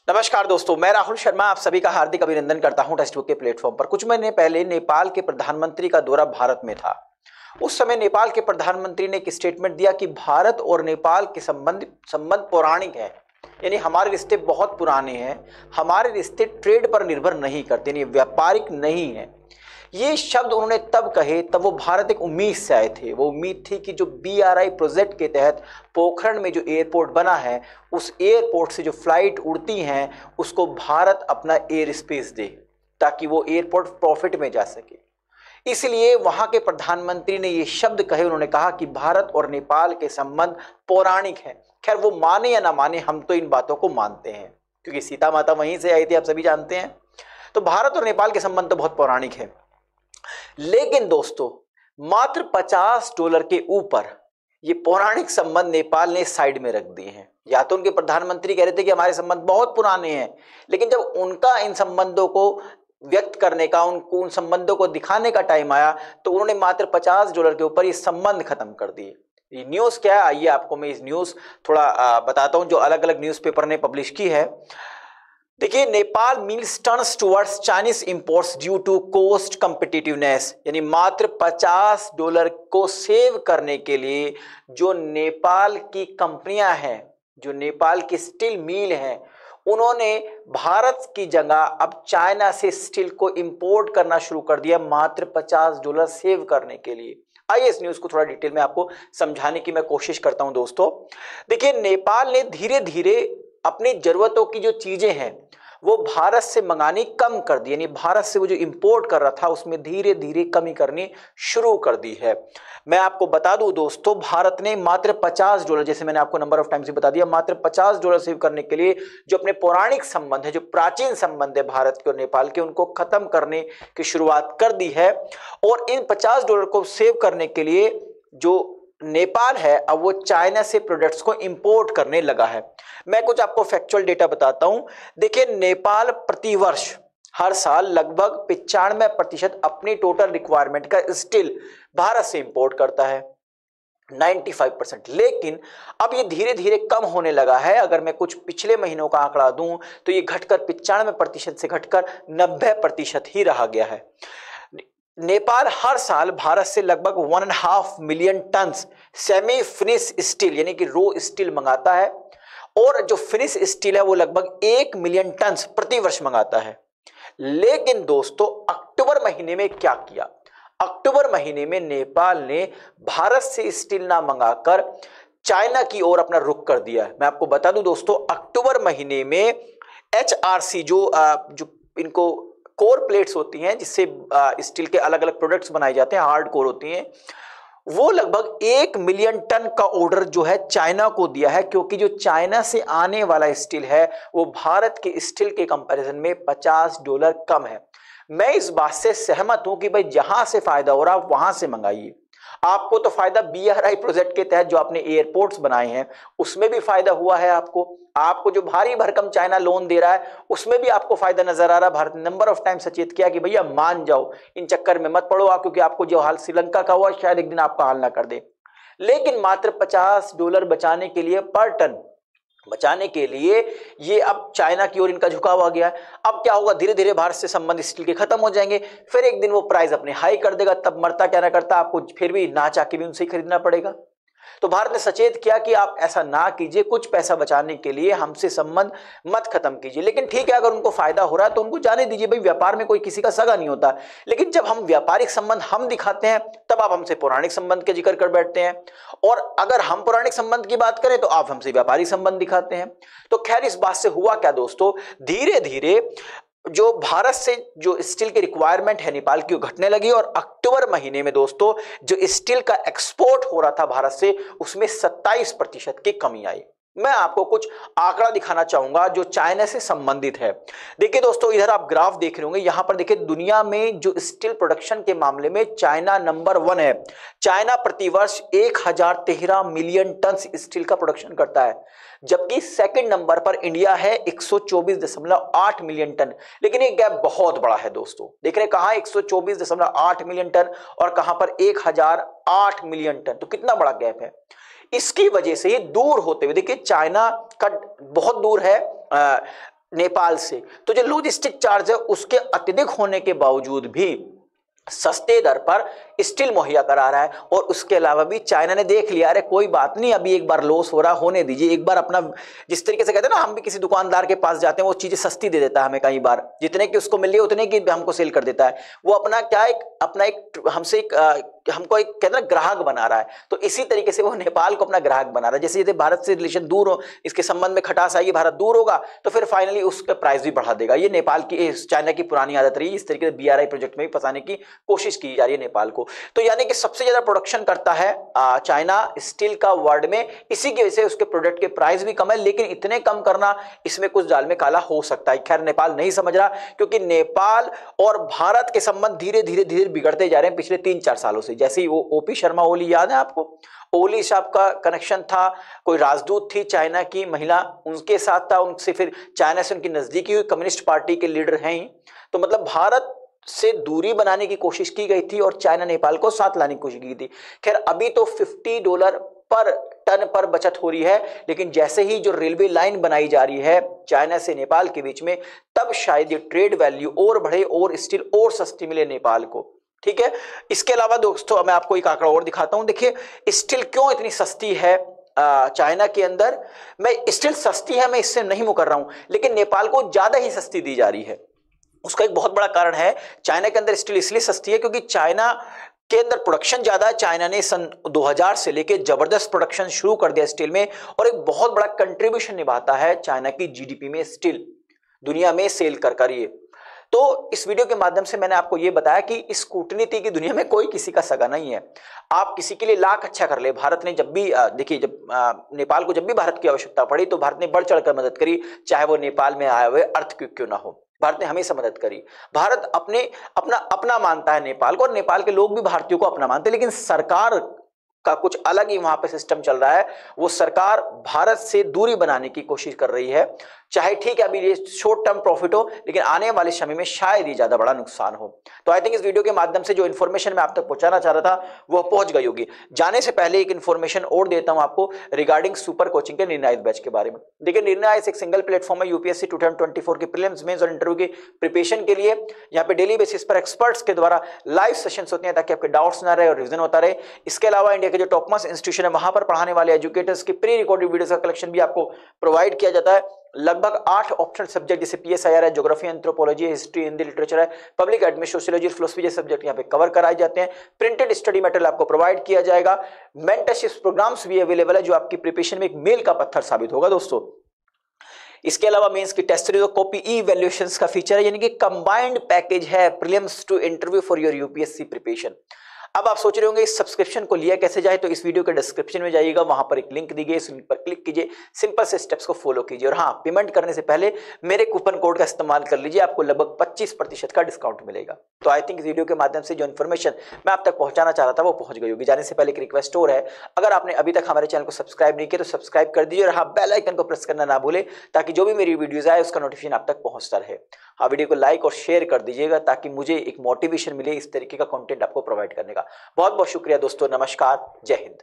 नमस्कार दोस्तों, मैं राहुल शर्मा आप सभी का हार्दिक अभिनंदन करता हूं टेक्स्ट बुक के प्लेटफॉर्म पर। कुछ महीने पहले नेपाल के प्रधानमंत्री का दौरा भारत में था। उस समय नेपाल के प्रधानमंत्री ने एक स्टेटमेंट दिया कि भारत और नेपाल के संबंध पौराणिक है, यानी हमारे रिश्ते बहुत पुराने हैं। हमारे रिश्ते ट्रेड पर निर्भर नहीं करते, यानी व्यापारिक नहीं है। ये शब्द उन्होंने तब कहे तब वो भारत एक उम्मीद से आए थे। वो उम्मीद थी कि जो BRI प्रोजेक्ट के तहत पोखरण में जो एयरपोर्ट बना है, उस एयरपोर्ट से जो फ्लाइट उड़ती हैं उसको भारत अपना एयर स्पेस दे ताकि वो एयरपोर्ट प्रॉफिट में जा सके। इसलिए वहां के प्रधानमंत्री ने ये शब्द कहे। उन्होंने कहा कि भारत और नेपाल के संबंध पौराणिक हैं। खैर, वो माने या ना माने, हम तो इन बातों को मानते हैं क्योंकि सीता माता वहीं से आई थी, आप सभी जानते हैं। तो भारत और नेपाल के संबंध तो बहुत पौराणिक है। लेकिन दोस्तों, मात्र $50 के ऊपर ये पौराणिक संबंध नेपाल ने साइड में रख दिए हैं। या तो उनके प्रधानमंत्री कह रहे थे कि हमारे संबंध बहुत पुराने हैं, लेकिन जब उनका इन संबंधों को व्यक्त करने का, उनको उन संबंधों को दिखाने का टाइम आया तो उन्होंने मात्र $50 के ऊपर ये संबंध खत्म कर दिए। ये न्यूज़ क्या है, आइए आपको मैं इस न्यूज़ थोड़ा बताता हूं जो अलग अलग न्यूज़पेपर ने पब्लिश की है। देखिए, Nepal mills turns towards Chinese imports due to cost competitiveness, यानी मात्र $50 को सेव करने के लिए जो नेपाल की कंपनियां हैं, जो नेपाल की स्टील मिल हैं, उन्होंने भारत की जगह अब चाइना से स्टील को इंपोर्ट करना शुरू कर दिया मात्र $50 सेव करने के लिए। आइए इस न्यूज़ को थोड़ा डिटेल में आपको समझाने की मैं कोशिश करता हूं दोस्तों। देखिए, नेपाल ने धीरे धीरे अपनी जरूरतों की जो चीजें हैं वो भारत से मंगानी कम कर दी, यानी भारत से वो जो इंपोर्ट कर रहा था उसमें धीरे धीरे कमी करनी शुरू कर दी है। मैं आपको बता दूं दोस्तों, भारत ने मात्र $50, जैसे मैंने आपको नंबर ऑफ टाइम्स से बता दिया, मात्र $50 सेव करने के लिए जो अपने पौराणिक संबंध है, जो प्राचीन संबंध है भारत के और नेपाल के, उनको खत्म करने की शुरुआत कर दी है। और इन $50 को सेव करने के लिए जो नेपाल है अब वो चाइना से प्रोडक्ट्स को इंपोर्ट करने लगा है। मैं कुछ आपको फैक्चुअल डेटा बताता हूं। देखिए, नेपाल प्रतिवर्ष हर साल लगभग 95% अपनी टोटल रिक्वायरमेंट का स्टील भारत से इंपोर्ट करता है, 95%। लेकिन अब ये धीरे धीरे कम होने लगा है। अगर मैं कुछ पिछले महीनों का आंकड़ा दूं तो ये घटकर 95% से घटकर 90% ही रह गया है। नेपाल हर साल भारत से लगभग 1.5 million ton semi finish steel यानी कि रो स्टील मंगाता है, और जो फिनिश स्टील है वो लगभग 1 मिलियन टन प्रतिवर्ष मंगाता है। लेकिन दोस्तों, अक्टूबर महीने में क्या किया? अक्टूबर महीने में नेपाल ने भारत से स्टील ना मंगाकर चाइना की ओर अपना रुख कर दिया है। मैं आपको बता दूं दोस्तों, अक्टूबर महीने में HRC जो इनको कोर प्लेट्स होती हैं जिससे स्टील के अलग अलग प्रोडक्ट्स बनाए जाते हैं, हार्ड कोर होती हैं, वो लगभग 1 मिलियन टन का ऑर्डर जो है चाइना को दिया है, क्योंकि जो चाइना से आने वाला स्टील है वो भारत के स्टील के कंपैरिजन में $50 कम है। मैं इस बात से सहमत हूं कि भाई जहां से फायदा हो रहा है वहां से मंगाइए। आपको तो फायदा BRI प्रोजेक्ट के तहत जो आपने एयरपोर्ट्स बनाए हैं उसमें भी फायदा हुआ है। आपको जो भारी भरकम चाइना लोन दे रहा है उसमें भी आपको फायदा नजर आ रहा है। भारत ने नंबर ऑफ टाइम सचेत किया कि भैया मान जाओ, इन चक्कर में मत पड़ो आप, क्योंकि आपको जो हाल श्रीलंका का हुआ शायद एक दिन आपका हाल ना कर दे। लेकिन मात्र $50 बचाने के लिए, पर टन बचाने के लिए, ये अब चाइना की ओर इनका झुकाव आ गया है। अब क्या होगा, धीरे धीरे भारत से संबंध स्टील के खत्म हो जाएंगे, फिर एक दिन वो प्राइस अपने हाई कर देगा, तब मरता क्या ना करता आपको फिर भी ना चाह के भी उनसे ही खरीदना पड़ेगा। तो भारत ने सचेत किया कि आप ऐसा ना कीजिए, कुछ पैसा बचाने के लिए हमसे संबंध मत खत्म कीजिए। लेकिन ठीक है, अगर उनको फायदा हो रहा है तो उनको जाने दीजिए, भाई व्यापार में कोई किसी का सगा नहीं होता। लेकिन जब हम व्यापारिक संबंध हम दिखाते हैं तब आप हमसे पौराणिक संबंध के जिक्र कर बैठते हैं, और अगर हम पौराणिक संबंध की बात करें तो आप हमसे व्यापारिक संबंध दिखाते हैं। तो खैर, इस बात से हुआ क्या दोस्तों, धीरे धीरे जो भारत से जो स्टील की रिक्वायरमेंट है नेपाल की, वो घटने लगी। और अक्टूबर महीने में दोस्तों जो स्टील का एक्सपोर्ट हो रहा था भारत से, उसमें 27% की कमी आई। मैं आपको कुछ आंकड़ा दिखाना चाहूंगा जो चाइना से संबंधित है। देखिए दोस्तों, इधर आप ग्राफ देख रहे होंगे, यहां पर देखिए दुनिया में जो स्टील प्रोडक्शन के मामले में चाइना नंबर 1 है। चाइना प्रतिवर्ष 1013 मिलियन टन स्टील का प्रोडक्शन करता है, जबकि सेकंड नंबर पर इंडिया है 124.8 मिलियन टन। लेकिन ये गैप बहुत बड़ा है दोस्तों, देख रहे हैं कहां 124.8 मिलियन टन और कहां पर 1008 मिलियन टन, तो कितना बड़ा गैप है। इसकी वजह से ही दूर होते हुए, देखिए चाइना का बहुत दूर है नेपाल से, तो जो लॉजिस्टिक चार्ज है उसके अत्यधिक होने के बावजूद भी सस्ते दर पर स्टील मुहैया करा रहा है। और उसके अलावा भी चाइना ने देख लिया, अरे कोई बात नहीं, अभी एक बार लॉस हो रहा, होने दीजिए, एक बार अपना, जिस तरीके से कहते हैं ना, हम भी किसी दुकानदार के पास जाते हैं, वो चीजें सस्ती दे देता है हमें, कई बार जितने की उसको मिल रही है उतने की हमको सेल कर देता है। वो अपना क्या, एक हमसे हमको एक कहते हैं ग्राहक बना रहा है। तो इसी तरीके से वो नेपाल को अपना ग्राहक बना रहा है। जैसे भारत से रिलेशन दूर हो, इसके संबंध में खटास आएगी, भारत दूर होगा तो फिर फाइनली उसका प्राइस भी बढ़ा देगा। ये नेपाल की, चाइना की पुरानी आदत रही, इस तरीके से बीआरआई प्रोजेक्ट में भी फंसाने की कोशिश की जा रही है नेपाल को। तो यानी कि सबसे ज्यादा प्रोडक्शन करता है चाइना स्टील का वर्ल्ड में, इसी की वजह से उसके प्रोडक्ट के प्राइस भी कम है। लेकिन इतने कम करना, इसमें कुछ दाल में काला हो सकता है। खैर नेपाल नहीं समझ रहा, क्योंकि नेपाल और भारत के संबंध धीरे धीरे बिगड़ते जा रहे हैं पिछले 3-4 सालों से। जैसे ही वो ओपी शर्मा ओली, याद है आपको, ओली साहब का कनेक्शन था, कोई राजदूत थी चाइना की महिला, उनके साथ था, उनसे फिर चाइना से उनकी नजदीकी हुई, कम्युनिस्ट पार्टी के लीडर हैं ही। तो मतलब भारत से दूरी बनाने की कोशिश की गई थी और चाइना नेपाल को साथ लाने की कोशिश की थी। खैर अभी तो $50 पर टन पर बचत हो रही है, लेकिन जैसे ही जो रेलवे लाइन बनाई जा रही है चाइना से नेपाल के बीच में, तब शायद ये ट्रेड वैल्यू और बढ़े और स्टील और सस्ती मिले नेपाल को। ठीक है। इसके अलावा दोस्तों मैं आपको एक आंकड़ा और दिखाता हूं। देखिए स्टील क्यों इतनी सस्ती है चाइना के अंदर। मैं स्टील सस्ती है, मैं इससे नहीं मुकर रहा हूं, लेकिन नेपाल को ज्यादा ही सस्ती दी जा रही है। उसका एक बहुत बड़ा कारण है, चाइना के अंदर स्टील इसलिए सस्ती है क्योंकि चाइना के अंदर प्रोडक्शन ज्यादा है। चाइना ने सन 2000 से लेके जबरदस्त प्रोडक्शन शुरू कर दिया स्टील में, और एक बहुत बड़ा कंट्रीब्यूशन निभाता है चाइना की जीडीपी में स्टील, दुनिया में सेल कर ये। तो इस वीडियो के माध्यम से मैंने आपको यह बताया कि इस कूटनीति की दुनिया में कोई किसी का सगा नहीं है। आप किसी के लिए लाख अच्छा कर ले। भारत ने जब भी देखिए, जब नेपाल को जब भी भारत की आवश्यकता पड़ी तो भारत ने बढ़ चढ़कर मदद करी, चाहे वो नेपाल में आए हुए अर्थक्वेक क्यों ना हो, भारत ने हमेशा मदद करी। भारत अपना मानता है नेपाल को, और नेपाल के लोग भी भारतीयों को अपना मानते हैं। लेकिन सरकार का कुछ अलग ही वहां पे सिस्टम चल रहा है। वो सरकार भारत से दूरी बनाने की कोशिश कर रही है। चाहे ठीक है अभी ये शॉर्ट टर्म प्रॉफिट हो, लेकिन आने वाले समय में शायद ही ज्यादा बड़ा नुकसान हो। तो आई थिंक इस वीडियो के माध्यम से जो इन्फॉर्मेशन मैं आप तक पहुंचाना चाह रहा था वो पहुंच गई होगी। जाने से पहले एक इन्फॉर्मेशन और देता हूं आपको रिगार्डिंग सुपर कोचिंग के निर्णायक बैच के बारे में। देखिए निर्णायक एक सिंगल प्लेटफॉर्म है यूपीएससी 2024 के प्रीलिम्स, मेंस और इंटरव्यू की प्रिपरेशन के लिए। यहाँ पे डेली बेसिस पर एक्सपर्ट्स के द्वारा लाइव सेशंस होते हैं ताकि आपके डाउट्स ना रहे और रिवीजन होता रहे। इसके अलावा इंडिया के जो टॉप मोस्ट इंस्टीट्यूशन है वहां पर पढ़ाने वाले एजुकेटर्स की प्री रिकॉर्डेड वीडियोस का कलेक्शन भी आपको प्रोवाइड किया जाता है। लगभग 8 ऑप्शनल सब्जेक्ट जैसे पीएसआईआर है, geography, anthropology, history, Hindi literature है, पब्लिक एडमिनिस्ट्रेशन, सोशियोलॉजी, फिलोसफी जैसे सब्जेक्ट यहाँ पे कवर कराए जाते हैं। प्रिंटेड स्टडी मटेरियल आपको प्रोवाइड किया जाएगा। मेंटरशिप प्रोग्राम्स भी अवेलेबल है जो आपकी प्रिपरेशन में एक मील का पत्थर साबित होगा दोस्तों। इसके अलावा मेंस की टेस्ट सीरीज और कॉपी ई वैल्यूएशंस का फीचर है, यानी कि कंबाइंड पैकेज है prelims to interview for your UPSC preparation. अब आप सोच रहे होंगे इस सब्सक्रिप्शन को लिया कैसे जाए, तो इस वीडियो के डिस्क्रिप्शन में जाइएगा, वहां पर एक लिंक दी गई, इस लिंक पर क्लिक कीजिए, सिंपल से स्टेप्स को फॉलो कीजिए। और हाँ, पेमेंट करने से पहले मेरे कूपन कोड का इस्तेमाल कर लीजिए, आपको लगभग 25% का डिस्काउंट मिलेगा। तो आई थिंक इस वीडियो के माध्यम से जो इन्फॉर्मेशन मैं आप तक पहुंचाना चाह रहा था वो पहुंच गई होगी। जाने से पहले एक रिक्वेस्ट और है, अगर आपने अभी तक हमारे चैनल को सब्सक्राइब नहीं किया तो सब्सक्राइब कर दीजिए, और हाँ बेल आइकन को प्रेस करना ना भूले ताकि जो भी मेरी वीडियोज आए उसका नोटिफिकेशन आप तक पहुंचता रहे। हाँ, वीडियो को लाइक और शेयर कर दीजिएगा ताकि मुझे एक मोटिवेशन मिले इस तरीके का कंटेंट आपको प्रोवाइड करने का। बहुत बहुत शुक्रिया दोस्तों, नमस्कार, जय हिंद।